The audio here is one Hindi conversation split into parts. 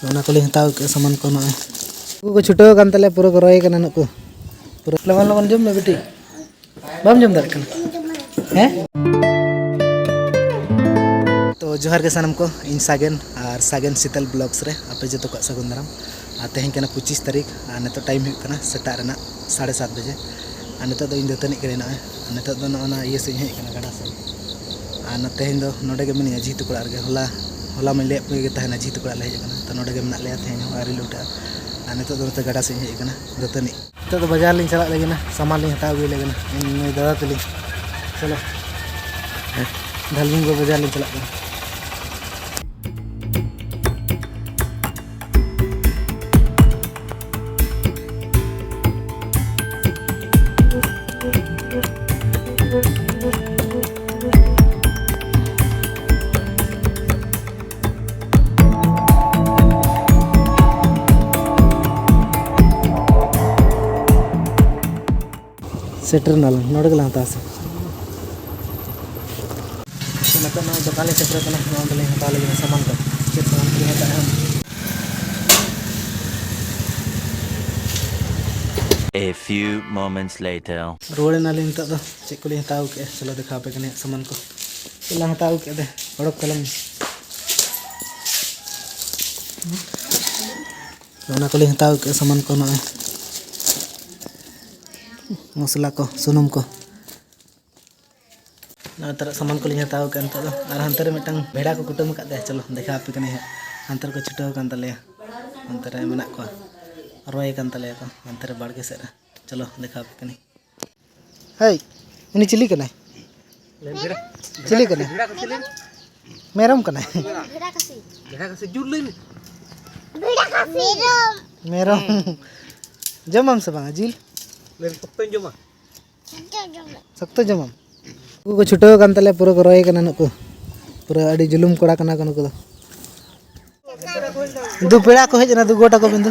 Ona ko lihat tahu ke saman ko na. Ko छुटो kan tale puro ko roy kana ko. Puro lawan jom me beti. Bam jom dar kan. तो जोहार के सानम को इन सागन और सागन शीतल ब्लॉग्स रे आपे जो को सगुन दाराम तेहन के 25 तारीख ने तो टाइम होना सेटा 7:30 बजे ने तो इन दतनी करे ना ने तो ना ये से हेकना गाड़ा से तेहन दो नोडे के मिनी जी टुकड़ा रे होला में ले पे तहना जी टुकड़ा ले हेकना तो नोडे के मना ले तेहन आरी लुटा ने तो गाड़ा से हेकना दतनी तो बाजार लिन चला लेगिना सामान लिन हटा गई लेगिना इन दादा तली चलो ढालिंग को बाजार लिन चला सेटर नाल नोड़ गला तास नता ना दुकान सेटर कना नोंदले हता लगे सामान को चेक सामान के हता हम A few moments later रोड़े नाले नता दो चेक को हताव के चलो दिखा पे कने सामान को चला हताव के दे बड़क कलम ओना को हताव के सामान को ना मसला को सुनुम को ना तरह सामान को हताव के अंतर और हंतर मिटंग भेड़ा को कुटुम का दे चलो देखा पे कने हंतर को छुटाव कान तले हंतर मेना को रोय कान तले को हंतर बाड़के से चलो देखा पे कने हे इनी चिली कने चिली कने मेरम कने भेड़ा कसी जुल ले भेड़ा कसी मेरम जमम से बांगा जिल सकते जमा को छुटो कान तले पूरा को रोय कना नको पूरा अडी जुलुम कोड़ा कना कनो को दु पेड़ा को हेजना दु गोटा को बिंदु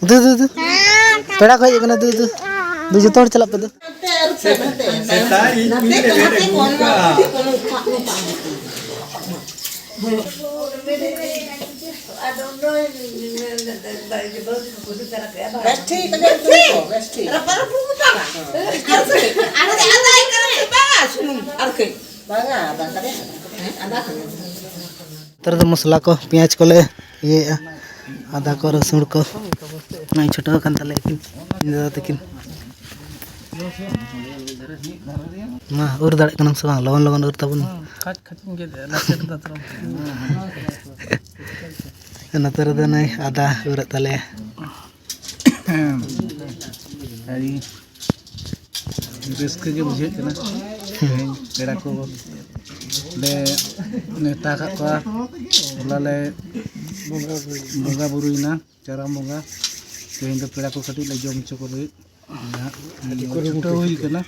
दु पेड़ा को हेजना दु जतोड़ चला पे दु तरह मसला को प्याज को ले ये आधा को रसुन को नहीं छोटा कान तले दादा तकिन मा उर दाड़े कनम से बांग लगन लगन उर तबन नतर द नहीं आधा उर तले आई रिस्क के बुझे ना पेड़ा को ले नेता का होला ले बोगा बुरुइना चाराम बोगा तेन दो पेड़ा को कटी ले जम चको ले छुटो हुई कना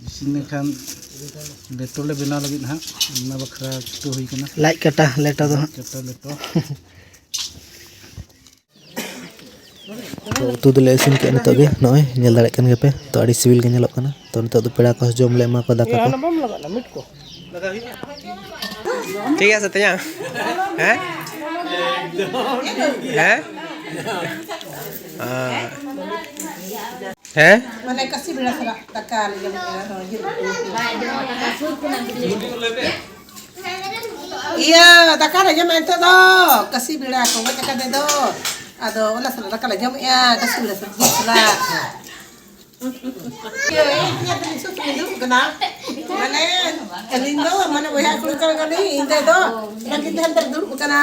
इसिने खान लेटो ले बना लगी ना ना बखरा छुटो हुई कना लाइक कटा लेटा दो कटा लेटो तो उतु दले इसिन के नितो गे नय नेल दाड़े कन गे पे तो अड़ी सिविल के नेलो कना तो नितो दो पेड़ा को जम ले मा को दाका को ठीक है सत्या हैं हैं हैं माने कसी बेड़ा सरा तकाल iya takar aja main tuh do kasih beड़ा को मत कर दे दो आदो ओला सरा takar aja ya kasih beड़ा सरा ये तनी सुत में दो कना माने elindo माने वया कुल कर गनी इंदे दो लगी ध्यान तर दूर कना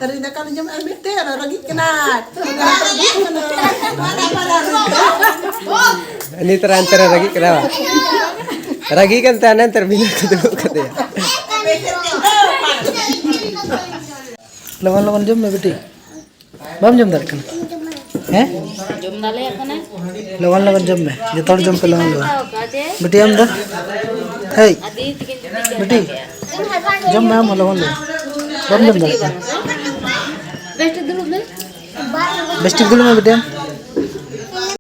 तरी takar aja amite lagi kena ini terantar lagi kenapa lagi kan tanan terbina kedua kata ya लगन जम में बेटी बम जम दाड़ कन हैं जम दाले कने लगन जम में जतोड़ जम पे लगन बेटी हम दा हे बेटी जम में हम लगन बम जम दाड़ बेस्ट दुलु में बेस्ट दुलु में बेटी